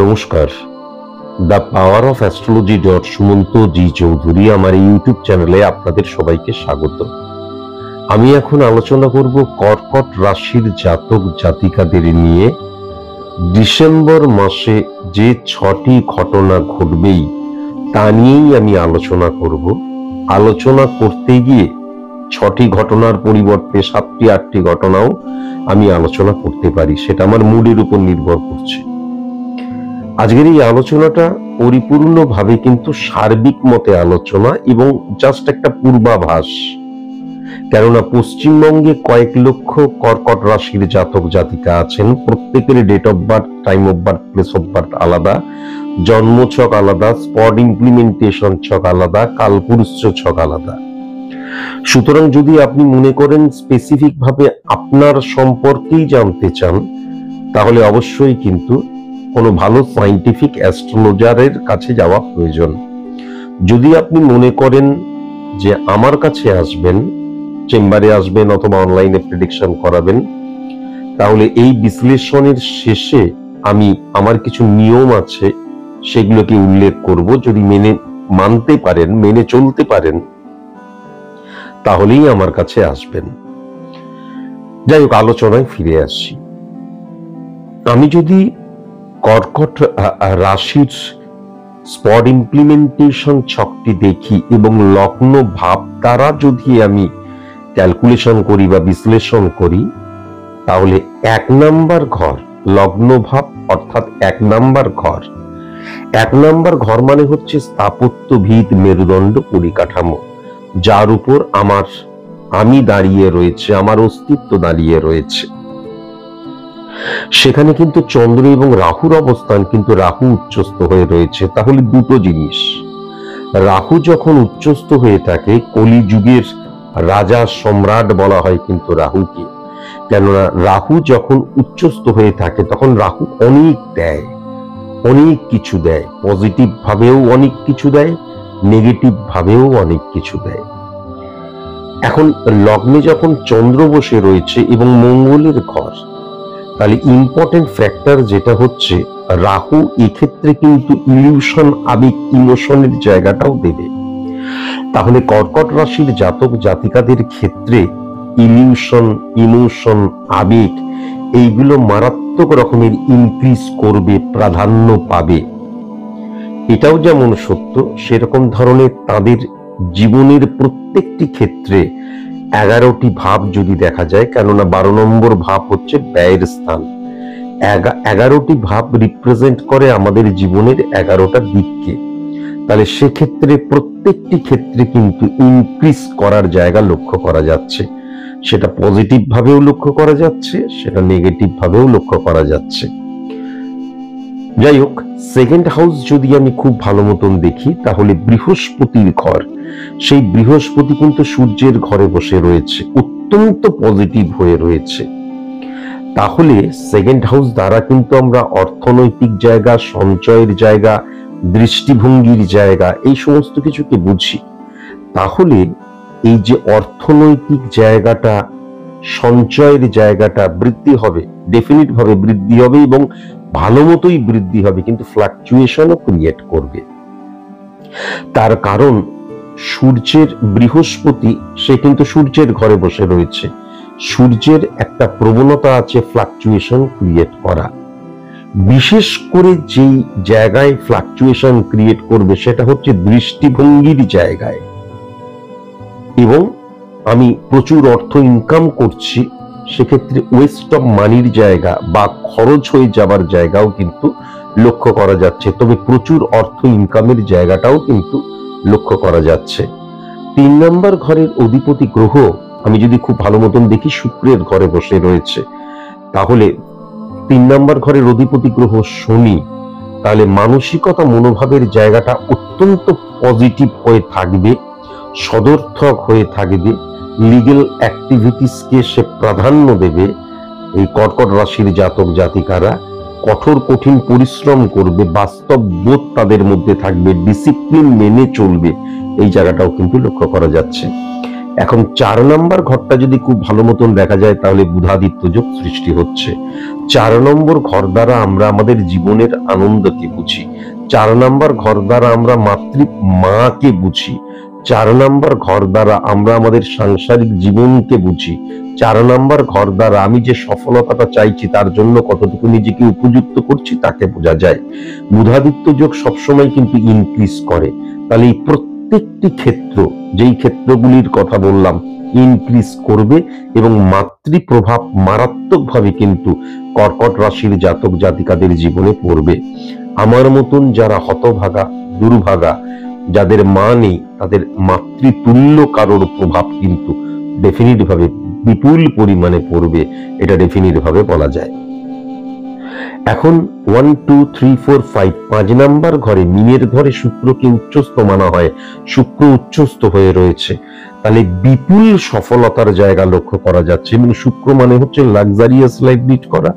নমস্কার। The power of astrology Sumanta ji Chowdhury আমার YouTube চ্যানেলে আপনাদের সবাইকে স্বাগত। আমি এখন আলোচনা করব কর্কট রাশির জাতক জাতিকাদের নিয়ে। ডিসেম্বর মাসে যে 6টি ঘটনা ঘটবেই তা নিয়েই আমি আলোচনা করব। আলোচনা করতে গিয়ে 6টি ঘটনার পরিবর্তে 7টি 8টি ঘটনাও আমি আলোচনা করতে পারি, সেটা আমার মুডের উপর নির্ভর করছে। আজকের এই আলোচনাটা পরিপূর্ণভাবে কিন্তু সার্বিক মতে আলোচনা এবং জাস্ট একটা পূর্বাভাস, কেননা পশ্চিমবঙ্গে কয়েক লক্ষ কর্কট রাশির জাতক জাতিকা আছেন। প্রত্যেকের date of birth, time of birth, place of birth আলাদা, জন্ম ছক আলাদা, স্পট ইমপ্লিমেন্টেশন ছক আলাদা, কালপুরুষ ছক আলাদা। সুতরাং যদি আপনি মনে করেন স্পেসিফিক ভাবে আপনার সম্পর্কেই জানতে চান, তাহলে অবশ্যই কিন্তু কোনো ভালো সায়েন্টিফিক অ্যাস্ট্রোলজারের কাছে যাওয়া প্রয়োজন। যদি আপনি মনে করেন যে আমার কাছে আসবেন, চেম্বারে আসবেন অথবা অনলাইনে প্রেডিকশন করাবেন, তাহলে এই বিশ্লেষণের শেষে আমি আমার কিছু নিয়ম আছে সেগুলোকে উল্লেখ করব। যদি মানতে পারেন, মেনে চলতে পারেন, তাহলেই আমার কাছে আসবেন। যাই হোক, আলোচনায় ফিরে আসি। আমি যদি কর্কট রাশির স্পট ইমপ্লিমেন্টেশন ছকটি দেখি এবং লগ্ন ভাব দ্বারা যদি আমি ক্যালকুলেশন করি বা বিশ্লেষণ করি, তাহলে 1 নাম্বার ঘর লগ্ন ভাব, অর্থাৎ 1 নাম্বার ঘর। 1 নাম্বার ঘর মানে হচ্ছে স্থাপত্য ভিত, মেরুদণ্ড, পরিকাঠামো, যার উপর আমি দাঁড়িয়ে রয়েছে, আমার অস্তিত্ব দাঁড়িয়ে রয়েছে। সেখানে কিন্তু চন্দ্র এবং রাহুর অবস্থান, কিন্তু রাহু উচ্চস্থ হয়ে রয়েছে। তাহলে দুটো জিনিস, রাহু যখন উচ্চস্থ হয়ে থাকে, কলিযুগের রাজা সম্রাট বলা হয় কিন্তু রাহুকে, কেননা রাহু যখন উচ্চস্থ হয়ে থাকে তখন রাহু অনেক দেয়, অনেক কিছু দেয়। পজিটিভ ভাবেও অনেক কিছু দেয়, নেগেটিভ ভাবেও অনেক কিছু দেয়। এখন লগ্নে যখন চন্দ্র বসে রয়েছে এবং মঙ্গলের ঘর, তাহলে ইম্পর্টেন্ট ফ্যাক্টর যেটা হচ্ছে রাহু এক্ষেত্রে কিন্তু ইলিউশন, আবেগ, ইমোশনের জায়গাটাও দেবে। তাহলে কর্কট রাশির জাতক জাতিকাদের ক্ষেত্রে ইলিউশন, ইমোশন, আবেগ এইগুলো মারাত্মক রকমের ইনক্রিজ করবে, প্রাধান্য পাবে। এটাও যেমন সত্য, সেরকম ধরনের তাদের জীবনের প্রত্যেকটি ক্ষেত্রে 11টি ভাব যদি দেখা যায়, কেননা 12 নম্বর ভাব হচ্ছে ব্যয়ের স্থান। 11টি ভাব রিপ্রেজেন্ট করে আমাদের জীবনের 11টা দিককে। তাহলে সেক্ষেত্রে প্রত্যেকটি ক্ষেত্রে কিন্তু ইনক্রিজ করার জায়গা লক্ষ্য করা যাচ্ছে। সেটা পজিটিভ ভাবেও লক্ষ্য করা যাচ্ছে, সেটা নেগেটিভ ভাবেও লক্ষ্য করা যাচ্ছে। যাই হোক, সেকেন্ড হাউস যদি আমি খুব ভালো মতন দেখি, তাহলে বৃহস্পতির ঘর, সেই বৃহস্পতি কিন্তু সূর্যের ঘরে বসে রয়েছে, অত্যন্ত পজিটিভ হয়ে রয়েছে। তাহলে সেকেন্ড হাউস দ্বারা কিন্তু আমরা অর্থনৈতিক জায়গা, সঞ্চয়ের জায়গা, দৃষ্টিভঙ্গির জায়গা, এই সমস্ত কিছুকে বুঝি। তাহলে এই যে অর্থনৈতিক জায়গাটা, সঞ্চয়ের জায়গাটা বৃদ্ধি হবে, ডেফিনিট ভাবে বৃদ্ধি হবে এবং ভালো মতোই বৃদ্ধি হবে, কিন্তু ফ্লাকচুয়েশনও ক্রিয়েট করবে। তার কারণ সূর্যের বৃহস্পতি, সে কিন্তু সূর্যের ঘরে বসে রয়েছে। সূর্যের একটা প্রবণতা আছে ফ্লাকচুয়েশন ক্রিয়েট করা। বিশেষ করে যেই জায়গায় ফ্লাকচুয়েশন ক্রিয়েট করবে সেটা হচ্ছে দৃষ্টিভঙ্গির জায়গায়। এবং আমি প্রচুর অর্থ ইনকাম করছি, সেক্ষেত্রে ওয়েস্ট অফ মানির জায়গা বা খরচ হয়ে যাবার জায়গাও কিন্তু লক্ষ্য করা যাচ্ছে। তবে প্রচুর অর্থ ইনকামের জায়গাটাও কিন্তু লক্ষ্য করা যাচ্ছে। 3 নম্বর ঘরের অধিপতি গ্রহ আমি যদি খুব ভালো মতন দেখি, শুক্রের ঘরে বসে রয়েছে। তাহলে 3 নম্বর ঘরের অধিপতি গ্রহ শনি, তাহলে মানসিকতা, মনোভাবের জায়গাটা অত্যন্ত পজিটিভ হয়ে থাকবে, সদর্থক হয়ে থাকবে। লিগ্যাল অ্যাক্টিভিটিসকে সে প্রাধান্য দেবে। এই কর্কট রাশির জাতক জাতিকারা কঠোর কঠিন পরিশ্রম করবে, বাস্তব বোধ তাদের মধ্যে থাকবে, ডিসিপ্লিন মেনে চলবে, এই জায়গাটাও কিন্তু লক্ষ্য করা যাচ্ছে। এখন 4 নম্বর ঘরটা যদি খুব ভালো মতন দেখা যায় তাহলে বুধাদিত্য যোগ সৃষ্টি হচ্ছে। 4 নম্বর ঘর দ্বারা আমরা আমাদের জীবনের আনন্দকে বুঝি। 4 নম্বর ঘর দ্বারা আমরা মাকে বুঝি। 4 নম্বর ঘর দ্বারা আমরা আমাদের সাংসারিক জীবনকে বুঝি। 4 নম্বর ঘর দ্বারা আমি যে সফলতাটা চাইছি তার জন্য কতটুকু নিজেকে উপযুক্ত করছি তাকে বোঝা যায়। বুধাদিত্য যোগ সবসময় কিন্তু ইনক্রিজ করে। তাহলে এই প্রত্যেকটি ক্ষেত্র, যেই ক্ষেত্রগুলির কথা বললাম, ইনক্রিজ করবে এবং মাতৃপ্রভাব মারাত্মকভাবে কিন্তু কর্কট রাশির জাতক জাতিকাদের জীবনে পড়বে। আমার মতন যারা হতভাগা, দুর্ভাগা, যাদের মা নেই, তাদের মাতৃতুল্য কারোর প্রভাব কিন্তু ডেফিনিট ভাবে বিপুল পরিমাণে পড়বে, এটা ডেফিনিট ভাবে বলা যায়। এখন 1 2 3 4 5 5 নাম্বার ঘরে, মিনের ঘরে শুক্রকে উচ্চস্থ মানা হয়। শুক্র উচ্চস্থ হয়ে রয়েছে, তাহলে বিপুল সফলতার জায়গা লক্ষ্য করা যাচ্ছে। এবং শুক্র মানে হচ্ছে লাক্সারিয়াস লাইফ লিড করা।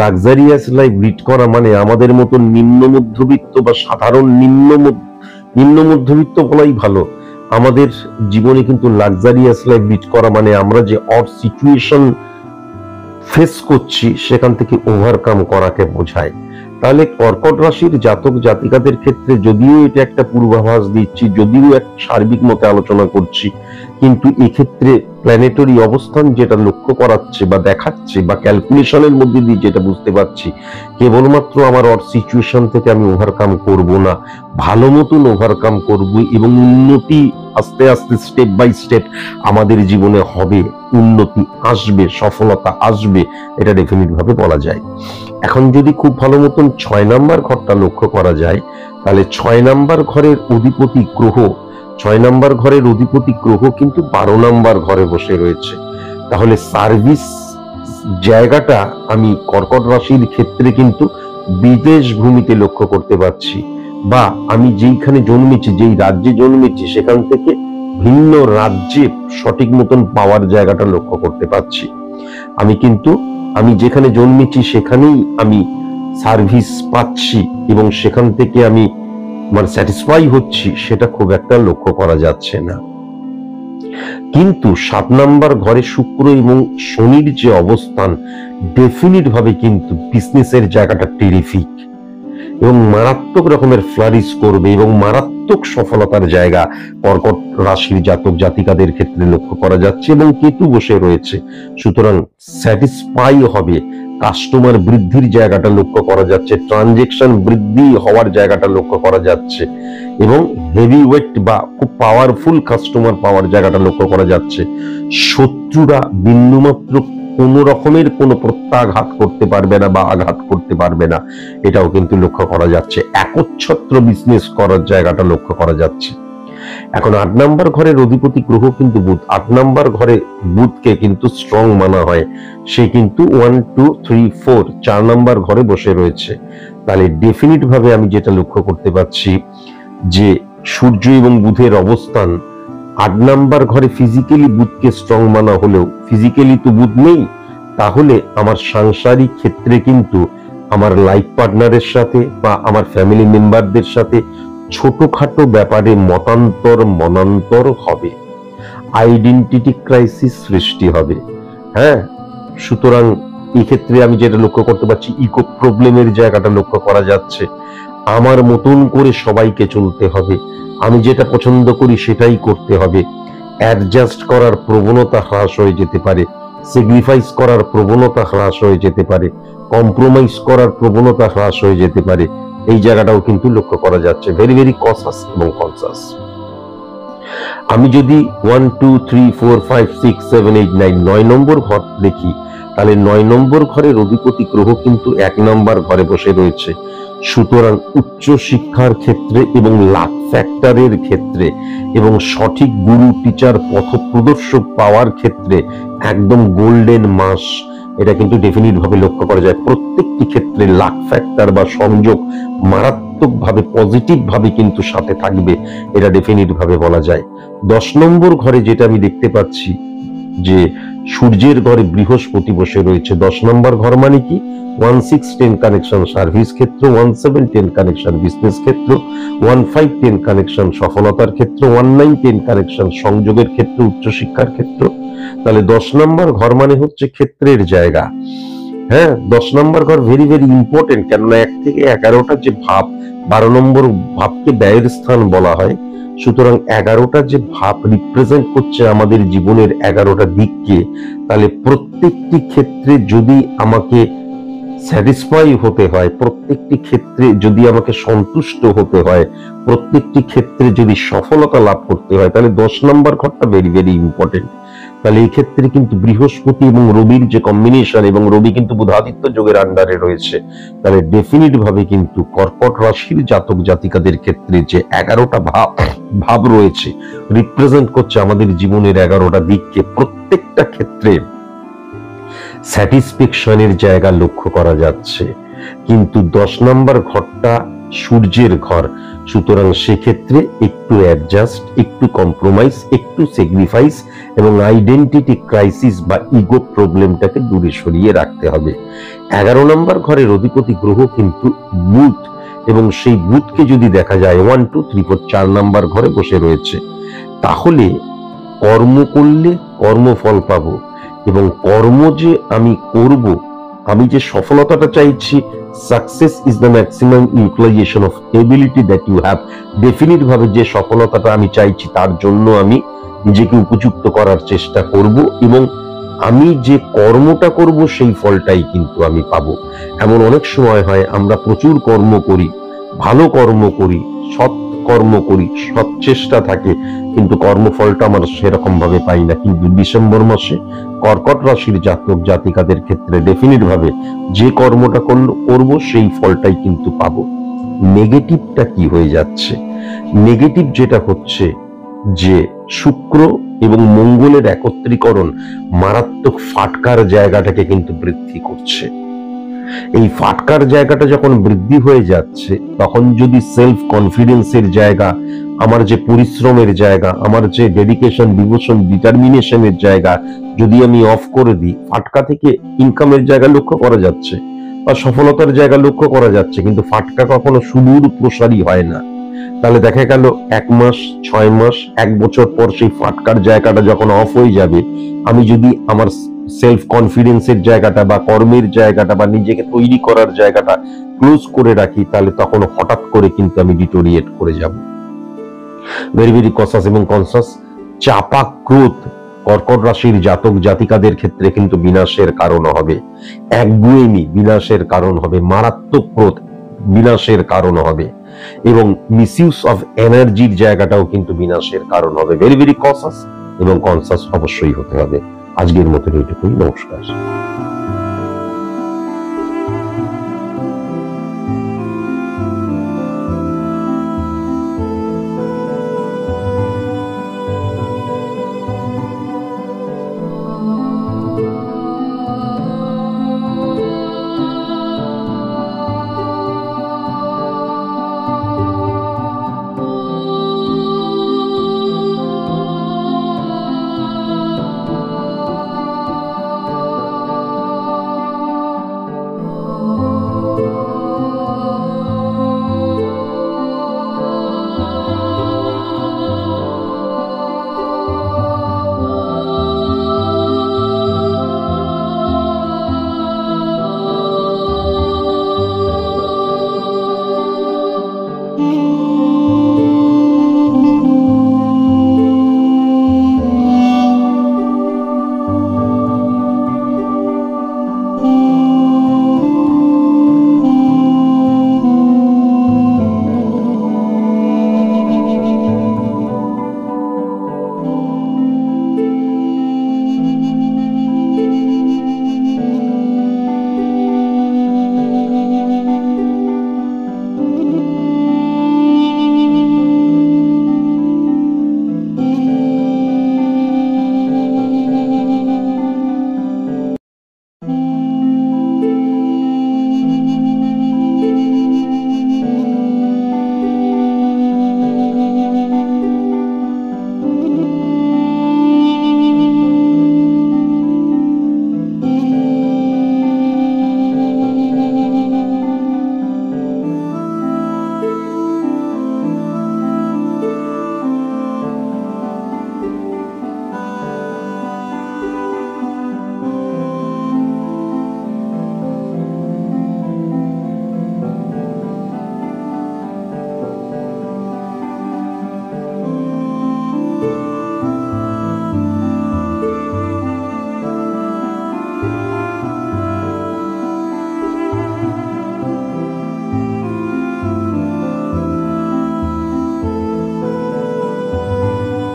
লাক্সারিয়াস লাইফ লিড করা মানে আমাদের মতন নিম্ন মধ্যবিত্ত বা সাধারণ নিম্ন মধ্যবিত্ত বলাই ভালো, আমাদের জীবনে কিন্তু লাক্সারিয়াস লাইফ লিড করা মানে আমরা যে অড সিচুয়েশন ফেস করছি সেখান থেকে ওভারকাম করাকে বোঝায়। তাহলে কর্কট রাশির জাতক জাতিকাদের ক্ষেত্রে যদিও এটা একটা পূর্বাভাস দিচ্ছি, যদিও এক সার্বিক মতে আলোচনা করছি, কিন্তু এক্ষেত্রে প্ল্যানেটরি অবস্থান যেটা লক্ষ্য করাচ্ছে বা দেখাচ্ছে বা ক্যালকুলেশনের মধ্যে দিয়ে যেটা বুঝতে পারছি, কেবলমাত্র আমার অড সিচুয়েশন থেকে আমি ওভারকাম করব না, ভালো মতন ওভারকাম করব এবং উন্নতি আস্তে আস্তে স্টেপ বাই স্টেপ আমাদের জীবনে হবে, উন্নতি আসবে, সফলতা আসবে, এটা ডেফিনিট ভাবে বলা যায়। এখন যদি খুব ভালো মতন 6 নাম্বার ঘরটা লক্ষ্য করা যায়, তাহলে 6 নাম্বার ঘরের অধিপতি গ্রহ, 6 নাম্বার ঘরের অধিপতি গ্রহ কিন্তু 12 নাম্বার ঘরে বসে রয়েছে। তাহলে সার্ভিস জায়গাটা আমি কর্কট রাশির ক্ষেত্রে কিন্তু বিদেশ ভূমিতে লক্ষ্য করতে পারছি, বা আমি যেইখানে জন্মেছি, যেই রাজ্যে জন্মেছি সেখান থেকে ভিন্ন রাজ্যে সঠিক মতন পাওয়ার জায়গাটা লক্ষ্য করতে পারছি। আমি যেখানে জন্মেছি সেখানেই আমি সার্ভিস পাচ্ছি এবং সেখান থেকে আমি স্যাটিসফাই হচ্ছি, সেটা খুব একটা লক্ষ্য করা যাচ্ছে না। কিন্তু 7 নাম্বার ঘরে শুক্র এবং শনির যে অবস্থান, ডেফিনিট ভাবে কিন্তু বিজনেসের জায়গাটা টেরিফিক এবং মারাত্মক রকমের ফ্লারিশ করবে এবং মারাত্মক সফলতার জায়গা কর্কট রাশির জাতক জাতিকাদের ক্ষেত্রে লক্ষ্য করা যাচ্ছে। এবং কেতু বসে রয়েছে, সুতরাং স্যাটিসফাই হবে, কাস্টমার বৃদ্ধির জায়গাটা লক্ষ্য করা যাচ্ছে, ট্রানজেকশন বৃদ্ধি হওয়ার জায়গাটা লক্ষ্য করা যাচ্ছে এবং হেভি ওয়েট বা খুব পাওয়ারফুল কাস্টমার পাওয়ার জায়গাটা লক্ষ্য করা যাচ্ছে। শত্রুরা বিন্দুমাত্র কোন রকমের কোনো প্রত্যাঘাত করতে পারবে না বা আঘাত করতে পারবে না, এটাও কিন্তু লক্ষ্য করা যাচ্ছে। একচ্ছত্র বিজনেস করার জায়গাটা লক্ষ্য করা যাচ্ছে। এখন 8 নাম্বার ঘরের অধিপতি গ্রহ কিন্তু বুধ। 8 নাম্বার ঘরে বুধকে কিন্তু স্ট্রং মানা হয়, সে কিন্তু 1 2 3 4 4 নাম্বার ঘরে বসে রয়েছে। তাহলে ডেফিনিট ভাবে আমি যেটা লক্ষ্য করতে পারছি যে সূর্য এবং বুধের অবস্থান 8 নাম্বার ঘরে ফিজিক্যালি বুধকে স্ট্রং মানা হলেও ফিজিক্যালি তো বুধ নেই, তাহলে আমার সাংসারিক ক্ষেত্রে কিন্তু আমার লাইফ পার্টনারের সাথে বা আমার ফ্যামিলি মেম্বারদের সাথে ছোটখাটো ব্যাপারে মনান্তর হবে, আইডেন্টিটি ক্রাইসিস সৃষ্টি হবে। হ্যাঁ, সুতরাং এই ক্ষেত্রে আমি যেটা লক্ষ্য করতে পারছি, ইকো প্রবলেমের জায়গাটা লক্ষ্য করা যাচ্ছে। আমার মতন করে সবাইকে চলতে হবে, আমি যেটা পছন্দ করি সেটাই করতে হবে। অ্যাডজাস্ট করার প্রবণতা হ্রাস হয়ে যেতে পারে, স্যাক্রিফাইস করার প্রবণতা হ্রাস হয়ে যেতে পারে, কম্প্রোমাইজ করার প্রবণতা হ্রাস হয়ে যেতে পারে, এই জায়গাটাও কিন্তু লক্ষ্য করা যাচ্ছে। ভেরি ভেরি কসাস এবং কনসাস। আমি যদি 1 2 3 4 5 6 7 8 9 9 নম্বর ঘর দেখি, তাহলে 9 নম্বর ঘরের অধিপতি গ্রহ কিন্তু 1 নম্বর ঘরে বসে রয়েছে। সুতরাং উচ্চ শিক্ষার ক্ষেত্রে এবং লাক ফ্যাক্টরের ক্ষেত্রে এবং সঠিক গুরু টিচার পথপ্রদর্শক পাওয়ার ক্ষেত্রে একদম গোল্ডেন মাস, এটা কিন্তু ডেফিনিট ভাবে লক্ষ্য করা যায়। প্রত্যেকটি ক্ষেত্রে লাক ফ্যাক্টর বা সংযোগ মারাত্মক ভাবে পজিটিভ ভাবে কিন্তু সাথে থাকবে, এটা ডেফিনিট ভাবে বলা যায়। 10 নম্বর ঘরে যেটা আমি দেখতে পাচ্ছি যে সূর্যের ঘরে বৃহস্পতি বসে রয়েছে। 10 নম্বর ঘর মানে কি? 1610 কানেকশন সার্ভিস ক্ষেত্র, 1710 কানেকশন বিজনেস ক্ষেত্র, 1510 কানেকশন সফলতার ক্ষেত্র, 1910 কানেকশন সংযোগের ক্ষেত্র, উচ্চশিক্ষার ক্ষেত্র। তাহলে 10 নম্বর ঘর মানে হচ্ছে ক্ষেত্রের জায়গা। হ্যাঁ, 10 নম্বর ঘর ভেরি ভেরি ইম্পর্টেন্ট, কেননা 1 থেকে 11টা যে ভাব, 12 নম্বর ভাবকে ব্যয়ের স্থান বলা হয়। সুতরাং 11টা যে ভাব রিপ্রেজেন্ট করছে আমাদের জীবনের 11টা দিককে। তাহলে প্রত্যেকটি ক্ষেত্রে যদি আমাকে স্যাটিসফাই হতে হয়, প্রত্যেকটি ক্ষেত্রে যদি আমাকে সন্তুষ্ট হতে হয়, প্রত্যেকটি ক্ষেত্রে যদি সফলতা লাভ করতে হয়, তাহলে 10 নম্বর ঘরটা ভেরি ভেরি ইম্পর্টেন্ট। তাহলে এই ক্ষেত্রে কিন্তু বৃহস্পতি এবং রবির যে কম্বিনেশন, এবং রবি কিন্তু বুধাদিত্য যোগের আন্ডারে রয়েছে, তাহলে ডেফিনিট ভাবে কিন্তু কর্কট রাশির জাতক জাতিকাদের ক্ষেত্রে যে 11টা ভাব রয়েছে, রিপ্রেজেন্ট করছে আমাদের জীবনের 11টা দিককে। প্রত্যেকটা ক্ষেত্রে স্যাটিসফ্যাকশনের জায়গা লক্ষ্য করা যাচ্ছে। কিন্তু 10 নম্বর ঘরটা সূর্যের ঘর, সুতরাং সেক্ষেত্রে একটু অ্যাডজাস্ট, একটু কম্প্রোমাইজ, একটু স্যাক্রিফাইস এবং আইডেন্টিটি ক্রাইসিস বা ইগো প্রবলেমটাকে দূরে সরিয়ে রাখতে হবে। 11 নম্বর ঘরের অধিপতি গ্রহ কিন্তু বুধ, এবং সেই বুধকে যদি দেখা যায় 1 2 3 4 4 নম্বর ঘরে বসে রয়েছে, তাহলে কর্ম করলে কর্মফল পাবো, এবং কর্ম যে আমি করব, আমি যে সফলতাটা চাইছি, success is the maximum utilisation of ability that you have. Definite ভাবে যে সফলতাটা আমি চাইছি তার জন্য আমি নিজেকে উপযুক্ত করার চেষ্টা করব, এবং আমি যে কর্মটা করব সেই ফলটাই কিন্তু আমি পাবো। এমন অনেক সময় হয় আমরা প্রচুর কর্ম করি, ভালো কর্ম করি, সৎ কর্ম করি, সৎ চেষ্টা থাকে, কিন্তু কর্মফলটা আমরা সেরকম ভাবে পাই না। কিন্তু ডিসেম্বর মাসে কর্কট রাশির জাতক জাতিকাদের ক্ষেত্রে ডেফিনিট ভাবে যে কর্মটা করব সেই ফলটাই কিন্তু পাবো। নেগেটিভটা কি হয়ে যাচ্ছে? নেগেটিভ যেটা হচ্ছে যে শুক্র এবং মঙ্গলের একত্রীকরণ মারাত্মক ফাটকার জায়গাটাকে কিন্তু বৃদ্ধি করছে। এই ফাটকার জায়গাটা যখন বৃদ্ধি হয়ে যাচ্ছে, তখন যদি সেলফ কনফিডেন্সের জায়গা, আমার যে পরিশ্রমের জায়গা, আমার যে ডেডিকেশন, ডিভোশন, ডিটারমিনেশনের জায়গা যদি আমি অফ করে দিই, ফাটকা থেকে ইনকামের জায়গা লক্ষ্য করা যাচ্ছে বা সফলতার জায়গা লক্ষ্য করা যাচ্ছে, কিন্তু ফাটকা কখনো সুদূর প্রসারী হয় না। তাহলে দেখা গেল 1 মাস, 6 মাস, 1 বছর পর সেই ফাটকার জায়গাটা যখন অফ হয়ে যাবে, আমি যদি আমার সেলফ কনফিডেন্সের জায়গাটা বা কর্মের জায়গাটা বা নিজেকে তৈরি করার জায়গাটা ক্লোজ করে রাখি, তাহলে তখন হঠাৎ করে কিন্তু আমি ডিটোরিয়েট করে যাব। ভেরি ভেরি কনসাস এবং কনসাস। চাপা ক্রোধ কর্কট রাশির জাতক জাতিকাদের ক্ষেত্রে কিন্তু বিনাশের কারণ হবে। একগুঁয়েমি বিনাশের কারণ হবে, মারাত্মক ক্রোধ বিনাশের কারণ হবে, এবং মিসইউজ অফ এনার্জির জায়গাটাও কিন্তু বিনাশের কারণ হবে। ভেরি ভেরি কনসাস এবং কনসাস অবশ্যই হতে হবে। আজকের মতো এইটুকুই। নমস্কার।